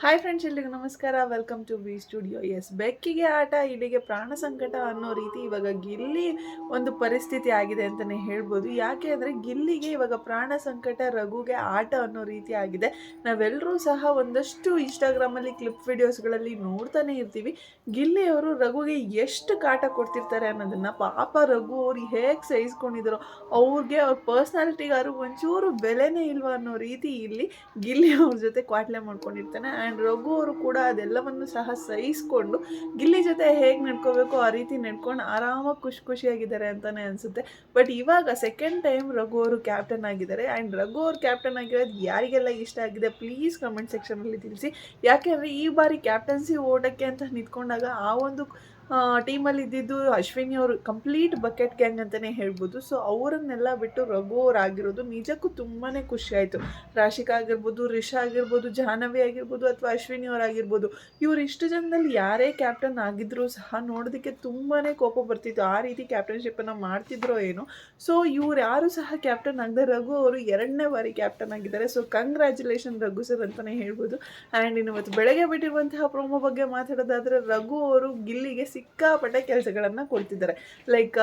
Hi friends, ಎಲ್ರಿಗೂ ನಮಸ್ಕಾರ. Welcome to V studio. Yes, ಬೆಕ್ಕಿಗೆ ಆಟ ಇಲ್ಲಿಗೆ ಪ್ರಾಣ ಸಂಕಟ ಅನ್ನೋ ರೀತಿ ಇವಾಗ ಗಿಲ್ಲಿ ಒಂದು ಪರಿಸ್ಥಿತಿ ಆಗಿದೆ ಅಂತಲೇ ಹೇಳ್ಬೋದು. ಯಾಕೆ ಅಂದರೆ ಗಿಲ್ಲಿಗೆ ಇವಾಗ ಪ್ರಾಣ ಸಂಕಟ, ರಘುಗೆ ಆಟ ಅನ್ನೋ ರೀತಿ ಆಗಿದೆ. ನಾವೆಲ್ಲರೂ ಸಹ ಒಂದಷ್ಟು ಇನ್ಸ್ಟಾಗ್ರಾಮಲ್ಲಿ ಕ್ಲಿಪ್ ವಿಡಿಯೋಸ್ಗಳಲ್ಲಿ ನೋಡ್ತಾನೆ ಇರ್ತೀವಿ. ಗಿಲ್ಲಿಯವರು ರಘುಗೆ ಎಷ್ಟು ಕಾಟ ಕೊಡ್ತಿರ್ತಾರೆ ಅನ್ನೋದನ್ನು. ಪಾಪ ರಘು ಅವ್ರು ಹೇಗೆ ಸಹಿಸ್ಕೊಂಡಿದ್ರು, ಅವ್ರಿಗೆ ಅವ್ರ ಪರ್ಸ್ನಾಲಿಟಿಗಾರು ಒಂಚೂರು ಬೆಲೆನೇ ಇಲ್ವಾ ಅನ್ನೋ ರೀತಿ ಇಲ್ಲಿ ಗಿಲ್ಲಿ ಅವ್ರ ಜೊತೆ ಕ್ವಾಟ್ಲೆ ಮಾಡ್ಕೊಂಡಿರ್ತಾನೆ. ಆ್ಯಂಡ್ ರಘು ಅವರು ಕೂಡ ಅದೆಲ್ಲವನ್ನು ಸಹ ಸಹಿಸ್ಕೊಂಡು ಗಿಲ್ಲಿ ಜೊತೆ ಹೇಗೆ ನಡ್ಕೋಬೇಕು ಆ ರೀತಿ ನಡ್ಕೊಂಡು ಆರಾಮಾಗಿ ಖುಷಿಯಾಗಿದ್ದಾರೆ ಅಂತಲೇ ಅನಿಸುತ್ತೆ. ಬಟ್ ಇವಾಗ ಸೆಕೆಂಡ್ ಟೈಮ್ ರಘು ಅವರು ಕ್ಯಾಪ್ಟನ್ ಆಗಿದ್ದಾರೆ. ಆ್ಯಂಡ್ ರಘು ಅವರು ಕ್ಯಾಪ್ಟನ್ ಆಗಿರೋದು ಯಾರಿಗೆಲ್ಲ ಇಷ್ಟ ಆಗಿದೆ ಪ್ಲೀಸ್ ಕಮೆಂಟ್ ಸೆಕ್ಷನಲ್ಲಿ ತಿಳಿಸಿ. ಯಾಕೆಂದರೆ ಈ ಬಾರಿ ಕ್ಯಾಪ್ಟನ್ಸಿ ಓಟಕ್ಕೆ ಅಂತ ನಿಂತ್ಕೊಂಡಾಗ ಆ ಒಂದು ಟೀಮಲ್ಲಿ ಇದ್ದಿದ್ದು ಅಶ್ವಿನಿ ಅವರು ಕಂಪ್ಲೀಟ್ ಬಕೆಟ್ ಗ್ಯಾಂಗ್ ಅಂತಲೇ ಹೇಳ್ಬೋದು. ಸೊ ಅವರನ್ನೆಲ್ಲ ಬಿಟ್ಟು ರಘು ಅವ್ರು ಆಗಿರೋದು ನಿಜಕ್ಕೂ ತುಂಬಾ ಖುಷಿ ಆಯಿತು. ರಾಶಿಕಾ ಆಗಿರ್ಬೋದು, ರಿಷಾ ಆಗಿರ್ಬೋದು, ಜಾಹ್ನವಿ ಆಗಿರ್ಬೋದು ಅಥವಾ ಅಶ್ವಿನಿ ಅವರಾಗಿರ್ಬೋದು, ಇವರು ಇಷ್ಟು ಜನದಲ್ಲಿ ಯಾರೇ ಕ್ಯಾಪ್ಟನ್ ಆಗಿದ್ರೂ ಸಹ ನೋಡೋದಕ್ಕೆ ತುಂಬಾ ಕೋಪ ಬರ್ತಿತ್ತು. ಆ ರೀತಿ ಕ್ಯಾಪ್ಟನ್ಶಿಪ್ಪನ್ನು ಮಾಡ್ತಿದ್ರೋ ಏನೋ. ಸೊ ಇವ್ರು ಯಾರು ಸಹ ಕ್ಯಾಪ್ಟನ್ ಆಗದೆ ರಘು ಅವರು 2ನೇ ಬಾರಿ ಕ್ಯಾಪ್ಟನ್ ಆಗಿದ್ದಾರೆ. ಸೊ ಕಂಗ್ರ್ಯಾಚುಲೇಷನ್ ರಘು ಸರ್ ಅಂತಲೇ ಹೇಳ್ಬೋದು. ಆ್ಯಂಡ್ ಇನ್ನು ಇವತ್ತು ಬೆಳಗ್ಗೆ ಬಿಟ್ಟಿರುವಂತಹ ಪ್ರೋಮೋ ಬಗ್ಗೆ ಮಾತಾಡೋದಾದರೆ ರಘು ಅವರು ಗಿಲ್ಲಿಗೆ ಸಿಕ್ಕಾಪಟ್ಟೆ ಕೆಲಸಗಳನ್ನು ಕೊಡ್ತಿದ್ದಾರೆ. ಲೈಕ್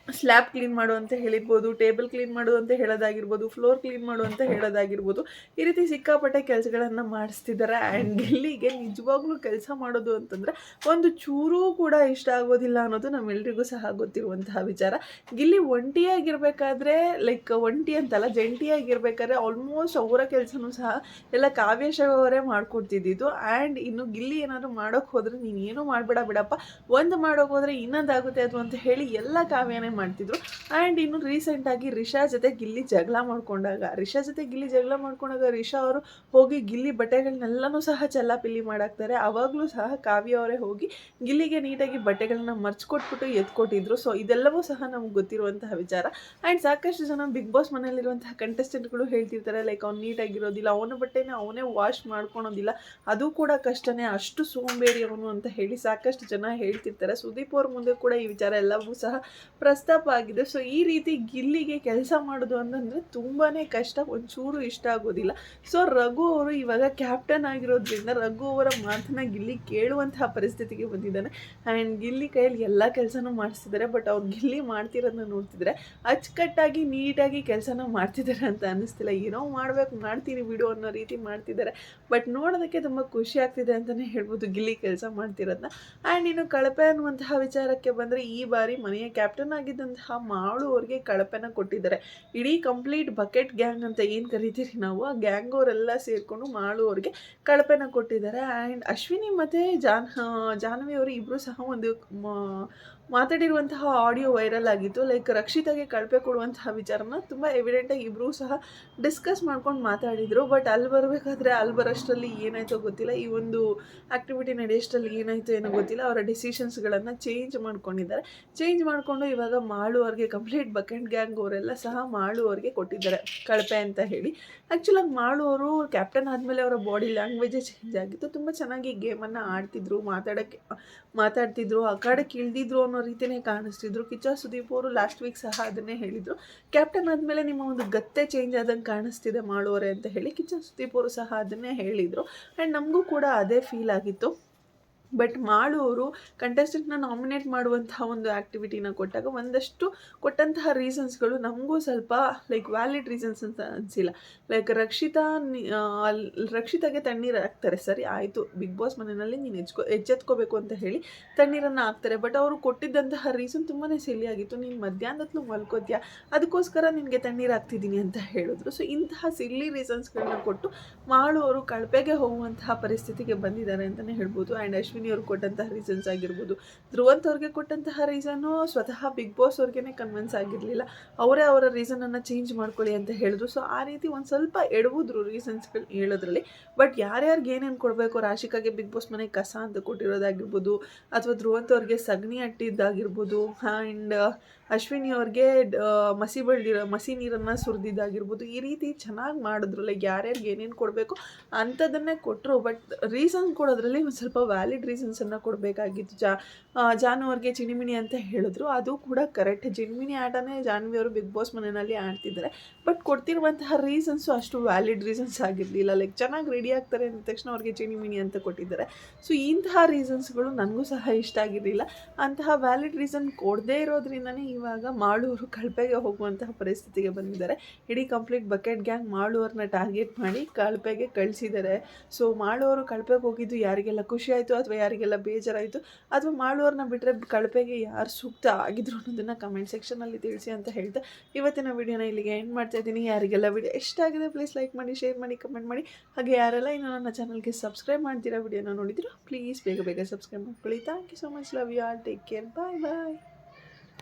ಸ್ಲ್ಯಾಬ್ ಕ್ಲೀನ್ ಮಾಡು ಅಂತ ಹೇಳಿರ್ಬೋದು, ಟೇಬಲ್ ಕ್ಲೀನ್ ಮಾಡು ಅಂತ ಹೇಳೋದಾಗಿರ್ಬೋದು, ಫ್ಲೋರ್ ಕ್ಲೀನ್ ಮಾಡು ಅಂತ ಹೇಳೋದಾಗಿರ್ಬೋದು. ಈ ರೀತಿ ಸಿಕ್ಕಾಪಟ್ಟೆ ಕೆಲಸಗಳನ್ನು ಮಾಡಿಸ್ತಿದ್ದಾರೆ. ಆ್ಯಂಡ್ ಗಿಲ್ಲಿಗೆ ನಿಜವಾಗ್ಲೂ ಕೆಲಸ ಮಾಡೋದು ಅಂತಂದರೆ ಒಂದು ಚೂರೂ ಕೂಡ ಇಷ್ಟ ಆಗೋದಿಲ್ಲ ಅನ್ನೋದು ನಮ್ಮೆಲ್ರಿಗೂ ಸಹ ಗೊತ್ತಿರುವಂತಹ ವಿಚಾರ. ಗಿಲ್ಲಿ ಒಂಟಿಯಾಗಿರ್ಬೇಕಾದ್ರೆ, ಲೈಕ್ ಒಂಟಿ ಅಂತಲ್ಲ ಜಂಟಿಯಾಗಿರ್ಬೇಕಾದ್ರೆ ಆಲ್ಮೋಸ್ಟ್ ಅವರ ಕೆಲಸನೂ ಸಹ ಎಲ್ಲ ಕಾವ್ಯಶವ ಅವರೇ ಮಾಡಿಕೊಡ್ತಿದ್ದಿದ್ದು. ಆ್ಯಂಡ್ ಇನ್ನು ಗಿಲ್ಲಿ ಏನಾದರೂ ಮಾಡೋಕ್ಕೆ ಹೋದರೆ ನೀನೇನು ಮಾಡಬೇಡ ಬಿಡಪ್ಪ, ಒಂದು ಮಾಡೋಕೆ ಹೋದರೆ ಇನ್ನೊಂದಾಗುತ್ತೆ ಅದು ಅಂತ ಹೇಳಿ ಎಲ್ಲ ಕಾವ್ಯನೇ ಮಾಡ್ತಿದ್ರು. ಆ್ಯಂಡ್ ಇನ್ನು ರೀಸೆಂಟಾಗಿ ರಿಷಾ ಜೊತೆ ಗಿಲ್ಲಿ ಜಗಳ ಮಾಡ್ಕೊಂಡಾಗ ರಿಷಾ ಅವರು ಹೋಗಿ ಗಿಲ್ಲಿ ಬಟ್ಟೆಗಳನ್ನೆಲ್ಲನೂ ಸಹ ಚೆಲ್ಲಾಪಿಲ್ಲಿ ಮಾಡಾಕ್ತಾರೆ. ಆವಾಗಲೂ ಸಹ ಕಾವ್ಯ ಅವರೇ ಹೋಗಿ ಗಿಲ್ಲಿಗೆ ನೀಟಾಗಿ ಬಟ್ಟೆಗಳನ್ನ ಮರ್ಚ್ಕೊಟ್ಬಿಟ್ಟು ಎತ್ಕೊಟ್ಟಿದ್ರು. ಸೊ ಇದೆಲ್ಲವೂ ಸಹ ನಮ್ಗೆ ಗೊತ್ತಿರುವಂತಹ ವಿಚಾರ. ಆ್ಯಂಡ್ ಸಾಕಷ್ಟು ಜನ ಬಿಗ್ ಬಾಸ್ ಮನೆಯಲ್ಲಿರುವಂತಹ ಕಂಟೆಸ್ಟೆಂಟ್ಗಳು ಹೇಳ್ತಿರ್ತಾರೆ, ಲೈಕ್ ಅವ್ನು ನೀಟಾಗಿರೋದಿಲ್ಲ, ಅವನ ಬಟ್ಟೆನ ಅವನೇ ವಾಶ್ ಮಾಡ್ಕೊಳೋದಿಲ್ಲ, ಅದು ಕೂಡ ಕಷ್ಟನೇ, ಅಷ್ಟು ಸೋಂಬೇರಿ ಅವನು ಅಂತ ಹೇಳಿ ಸಾಕಷ್ಟು ಜನ ಹೇಳ್ತಿರ್ತಾರೆ. ಸುದೀಪ್ ಅವ್ರ ಮುಂದೆ ಕೂಡ ಈ ವಿಚಾರ ಎಲ್ಲವೂ ಸಹ ಪ್ರಸ್ತಾಪ ಆಗಿದೆ. ಸೊ ಈ ರೀತಿ ಗಿಲ್ಲಿಗೆ ಕೆಲಸ ಮಾಡೋದು ಅಂತಂದರೆ ತುಂಬಾ ಕಷ್ಟ, ಒಂಚೂರು ಇಷ್ಟ ಆಗೋದಿಲ್ಲ. ಸೊ ರಘು ಅವರು ಇವಾಗ ಕ್ಯಾಪ್ಟನ್ ಆಗಿರೋದ್ರಿಂದ ರಘು ಅವರ ಮಾತನ್ನ ಗಿಲ್ಲಿ ಕೇಳುವಂತಹ ಪರಿಸ್ಥಿತಿಗೆ ಬಂದಿದ್ದಾನೆ. ಆ್ಯಂಡ್ ಗಿಲ್ಲಿ ಕೈಯಲ್ಲಿ ಎಲ್ಲ ಕೆಲಸನೂ ಮಾಡಿಸ್ತಿದ್ದಾರೆ. ಬಟ್ ಅವ್ರು ಗಿಲ್ಲಿ ಮಾಡ್ತಿರೋದನ್ನ ನೋಡ್ತಿದ್ರೆ ಅಚ್ಚುಕಟ್ಟಾಗಿ ನೀಟಾಗಿ ಕೆಲಸನ ಮಾಡ್ತಿದ್ದಾರೆ ಅಂತ ಅನ್ನಿಸ್ತಿಲ್ಲ. ಏನೋ ಮಾಡ್ತೀನಿ ಬಿಡು ಅನ್ನೋ ರೀತಿ ಮಾಡ್ತಿದ್ದಾರೆ. ಬಟ್ ನೋಡೋದಕ್ಕೆ ತುಂಬ ಖುಷಿ ಆಗ್ತಿದೆ ಅಂತಲೇ ಹೇಳ್ಬೋದು ಗಿಲ್ಲಿ ಕೆಲಸ ಮಾಡ್ತಿರೋದನ್ನ. ಆ್ಯಂಡ್ ಇನ್ನು ಕಳಪೆ ಅನ್ನುವಂತಹ ವಿಚಾರಕ್ಕೆ ಬಂದರೆ ಈ ಬಾರಿ ಮನೆಯ ಕ್ಯಾಪ್ಟನ್ ಆಗಿದ್ದಂತಹ ಮಾಳು ಅವ್ರಿಗೆ ಕಳಪೆನ ಕೊಟ್ಟಿದ್ದಾರೆ. ಇಡೀ ಕಂಪ್ಲೀಟ್ ಬಕೆಟ್ ಗ್ಯಾಂಗ್ ಅಂತ ಏನು ಕರಿತೀರಿ ನಾವು, ಆ ಗ್ಯಾಂಗ್ ಅವರೆಲ್ಲ ಸೇರಿಕೊಂಡು ಮಾಳು ಅವ್ರಿಗೆ ಕಳಪೆನ ಕೊಟ್ಟಿದ್ದಾರೆ. ಆ್ಯಂಡ್ ಅಶ್ವಿನಿ ಮತ್ತು ಜಾಹ್ನವಿ ಅವರು ಇಬ್ಬರು ಸಹ ಒಂದು ಮಾತಾಡಿರುವಂತಹ ಆಡಿಯೋ ವೈರಲ್ ಆಗಿತ್ತು. ಲೈಕ್ ರಕ್ಷಿತಾಗೆ ಕಳಪೆ ಕೊಡುವಂತಹ ವಿಚಾರನ ತುಂಬ ಎವಿಡೆಂಟಾಗಿ ಇಬ್ಬರೂ ಸಹ ಡಿಸ್ಕಸ್ ಮಾಡ್ಕೊಂಡು ಮಾತಾಡಿದರು. ಬಟ್ ಅಲ್ಲಿ ಬರೋಷ್ಟರಲ್ಲಿ ಏನಾಯಿತೋ ಗೊತ್ತಿಲ್ಲ, ಈ ಒಂದು ಆ್ಯಕ್ಟಿವಿಟಿ ನಡೆಯೋಷ್ಟರಲ್ಲಿ ಏನಾಯಿತು ಏನೋ ಗೊತ್ತಿಲ್ಲ, ಅವರ ಡಿಸಿಷನ್ಸ್ಗಳನ್ನು ಚೇಂಜ್ ಮಾಡಿಕೊಂಡು ಇವಾಗ ಮಾಳು ಅವ್ರಿಗೆ ಕಂಪ್ಲೀಟ್ ಬಕೆಟ್ ಗ್ಯಾಂಗ್ ಅವರೆಲ್ಲ ಸಹ ಮಾಳು ಅವ್ರಿಗೆ ಕೊಟ್ಟಿದ್ದಾರೆ ಕಳಪೆ ಅಂತ ಹೇಳಿ. ಆ್ಯಕ್ಚುಲಾಗಿ ಮಾಳು ಅವರು ಕ್ಯಾಪ್ಟನ್ ಆದಮೇಲೆ ಅವರ ಬಾಡಿ ಲ್ಯಾಂಗ್ವೇಜೇ ಚೇಂಜ್ ಆಗಿತ್ತು. ತುಂಬ ಚೆನ್ನಾಗಿ ಗೇಮನ್ನು ಆಡ್ತಿದ್ರು, ಮಾತಾಡ್ತಿದ್ರು, ಆ ಕಡೆಗೆ ಇಳಿದಿದ್ರು ಅನ್ನೋ ರೀತಿಯೇ ಕಾಣಿಸ್ತಿದ್ರು. ಕಿಚ್ಚ ಸುದೀಪ್ ಅವರು ಲಾಸ್ಟ್ ವೀಕ್ ಸಹ ಅದನ್ನೇ ಹೇಳಿದರು, ಕ್ಯಾಪ್ಟನ್ ಆದಮೇಲೆ ನಿಮ್ಮ ಒಂದು ಗತ್ತೆ ಚೇಂಜ್ ಆದಂಗೆ ಕಾಣಿಸ್ತಿದೆ ಮಾಡೋರೆ ಅಂತ ಹೇಳಿ. ಕಿಚ್ಚ ಸುದೀಪ್ ಅವರು ಸಹ ಅದನ್ನೇ ಹೇಳಿದರು. ಆ್ಯಂಡ್ ನಮಗೂ ಕೂಡ ಅದೇ ಫೀಲ್ ಆಗಿತ್ತು. ಬಟ್ ಮಾಳು ಅವರು ಕಂಟೆಸ್ಟೆಂಟ್ನ ನಾಮಿನೇಟ್ ಮಾಡುವಂತಹ ಒಂದು ಆ್ಯಕ್ಟಿವಿಟಿನ ಕೊಟ್ಟಾಗ ಒಂದಷ್ಟು ಕೊಟ್ಟಂತಹ ರೀಸನ್ಸ್ಗಳು ನಮಗೂ ಸ್ವಲ್ಪ ಲೈಕ್ ವ್ಯಾಲಿಡ್ ರೀಸನ್ಸ್ ಅಂತ ಅನಿಸಿಲ್ಲ. ಲೈಕ್ ರಕ್ಷಿತಾಗೆ ತಣ್ಣೀರು ಹಾಕ್ತಾರೆ, ಸರಿ ಆಯಿತು, ಬಿಗ್ ಬಾಸ್ ಮನೆಯಲ್ಲಿ ನೀನು ಎಚ್ಚೆತ್ಕೋಬೇಕು ಅಂತ ಹೇಳಿ ತಣ್ಣೀರನ್ನು ಹಾಕ್ತಾರೆ. ಬಟ್ ಅವರು ಕೊಟ್ಟಿದ್ದಂತಹ ರೀಸನ್ ತುಂಬಾ ಸಿಲ್ಲಿಯಾಗಿತ್ತು. ನೀನು ಮಧ್ಯಾಹ್ನದಲ್ಲೂ ಮಲ್ಕೋತೀಯ, ಅದಕ್ಕೋಸ್ಕರ ನಿನಗೆ ತಣ್ಣೀರು ಹಾಕ್ತಿದ್ದೀನಿ ಅಂತ ಹೇಳಿದ್ರು. ಸೊ ಇಂತಹ ಸಿಲ್ಲಿ ರೀಸನ್ಸ್ಗಳನ್ನ ಕೊಟ್ಟು ಮಾಳು ಅವರು ಕಳಪೆಗೆ ಹೋಗುವಂತಹ ಪರಿಸ್ಥಿತಿಗೆ ಬಂದಿದ್ದಾರೆ ಅಂತಲೇ ಹೇಳ್ಬೋದು. ಆ್ಯಂಡ್ ಅಶ್ವಿನಿ ಅವ್ರಿಗೆ ಕೊಟ್ಟಂತಹ ರೀಸನ್ಸ್ ಆಗಿರ್ಬೋದು, ಧ್ರುವಂತ್ ಅವ್ರಿಗೆ ಕೊಟ್ಟಂತಹ ರೀಸನ್ನು ಸ್ವತಃ ಬಿಗ್ ಬಾಸ್ ಅವ್ರಿಗೇ ಕನ್ವಿನ್ಸ್ ಆಗಿರಲಿಲ್ಲ. ಅವರೇ ಅವರ ರೀಸನನ್ನು ಚೇಂಜ್ ಮಾಡ್ಕೊಳ್ಳಿ ಅಂತ ಹೇಳಿದ್ರು. ಸೊ ಆ ರೀತಿ ಒಂದು ಸ್ವಲ್ಪ ಎಡವುದ್ರು ರೀಸನ್ಸ್ಗಳು ಹೇಳೋದ್ರಲ್ಲಿ. ಬಟ್ ಯಾರ್ಯಾರಿಗೆ ಏನೇನು ಕೊಡಬೇಕು, ರಾಶಿಕಾಗೆ ಬಿಗ್ ಬಾಸ್ ಮನೆಗೆ ಕಸ ಅಂತ ಕೊಟ್ಟಿರೋದಾಗಿರ್ಬೋದು, ಅಥವಾ ಧ್ರುವಂತ್ ಅವ್ರಿಗೆ ಸಗಣಿ ಅಟ್ಟಿದ್ದಾಗಿರ್ಬೋದು, ಆ್ಯಂಡ್ ಅಶ್ವಿನಿ ಅವ್ರಿಗೆ ಮಸಿ ನೀರನ್ನು ಸುರಿದಿದ್ದಾಗಿರ್ಬೋದು, ಈ ರೀತಿ ಚೆನ್ನಾಗಿ ಮಾಡಿದ್ರು. ಲೈಕ್ ಯಾರ್ಯಾರಿಗೆ ಏನೇನು ಕೊಡಬೇಕು ಅಂಥದ್ದನ್ನೇ ಕೊಟ್ಟರು. ಬಟ್ ರೀಸನ್ ಕೊಡೋದ್ರಲ್ಲಿ ಒಂದು ಸ್ವಲ್ಪ ವ್ಯಾಲಿಡ್ ರೀಸನ್ಸನ್ನು ಕೊಡಬೇಕಾಗಿತ್ತು. ಜಾನು ಅವ್ರಿಗೆ ಚಿಣಿಮಿಣಿ ಅಂತ ಹೇಳಿದ್ರು, ಅದು ಕೂಡ ಕರೆಕ್ಟ್. ಜಿಣ್ಮಿಣಿ ಆಟನೇ ಜಾನ್ವಿ ಅವರು ಬಿಗ್ ಬಾಸ್ ಮನೆಯಲ್ಲಿ ಆಡ್ತಿದ್ದಾರೆ. ಬಟ್ ಕೊಡ್ತಿರುವಂತಹ ರೀಸನ್ಸು ಅಷ್ಟು ವ್ಯಾಲಿಡ್ ರೀಸನ್ಸ್ ಆಗಿರಲಿಲ್ಲ. ಲೈಕ್ ಚೆನ್ನಾಗಿ ರೆಡಿ ಆಗ್ತಾರೆ ಅಂದ ತಕ್ಷಣ ಅವ್ರಿಗೆ ಚಿಣಿಮಿಣಿ ಅಂತ ಕೊಟ್ಟಿದ್ದಾರೆ. ಸೊ ಇಂತಹ ರೀಸನ್ಸ್ಗಳು ನನಗೂ ಸಹ ಇಷ್ಟ ಆಗಿರಲಿಲ್ಲ. ಅಂತಹ ವ್ಯಾಲಿಡ್ ರೀಸನ್ ಕೊಡದೇ ಇರೋದ್ರಿಂದನೇ ಇವಾಗ ಮಾಳು ಅವರು ಕಳಪೆಗೆ ಹೋಗುವಂತಹ ಪರಿಸ್ಥಿತಿಗೆ ಬಂದಿದ್ದಾರೆ. ಇಡೀ ಕಂಪ್ಲೀಟ್ ಬಕೆಟ್ ಗ್ಯಾಂಗ್ ಮಾಳು ಅವ್ರನ್ನ ಟಾರ್ಗೆಟ್ ಮಾಡಿ ಕಳಪೆಗೆ ಕಳಿಸಿದ್ದಾರೆ. ಸೊ ಮಾಳು ಅವರು ಕಳಪೆಗೆ ಹೋಗಿದ್ದು ಯಾರಿಗೆಲ್ಲ ಖುಷಿ ಆಯಿತು ಅಥವಾ ಯಾರಿಗೆಲ್ಲ ಬೇಜಾರಾಯಿತು, ಅಥವಾ ಮಾಳು ಅವ್ರನ್ನ ಬಿಟ್ಟರೆ ಕಳಪೆಗೆ ಯಾರು ಸೂಕ್ತ ಆಗಿದ್ರು ಅನ್ನೋದನ್ನು ಕಮೆಂಟ್ ಸೆಕ್ಷನಲ್ಲಿ ತಿಳಿಸಿ ಅಂತ ಹೇಳ್ತಾ ಇವತ್ತಿನ ವಿಡಿಯೋನ ಇಲ್ಲಿಗೆ ಎಂಡ್ ಮಾಡ್ತಾ ಇದ್ದೀನಿ. ಯಾರಿಗೆಲ್ಲ ವಿಡಿಯೋ ಇಷ್ಟ ಆಗಿದೆ ಪ್ಲೀಸ್ ಲೈಕ್ ಮಾಡಿ, ಶೇರ್ ಮಾಡಿ, ಕಮೆಂಟ್ ಮಾಡಿ. ಹಾಗೆ ಯಾರೆಲ್ಲ ಇನ್ನು ನನ್ನ ಚಾನಲ್ಗೆ ಸಬ್ಸ್ಕ್ರೈಬ್ ಮಾಡ್ತೀರಾ ವಿಡಿಯೋನ ನೋಡಿದ್ರು ಪ್ಲೀಸ್ ಬೇಗ ಬೇಗ ಸಬ್ಸ್ಕ್ರೈಬ್ ಮಾಡ್ಕೊಳ್ಳಿ. Thank you so much. Love you all. Take care. Bye bye.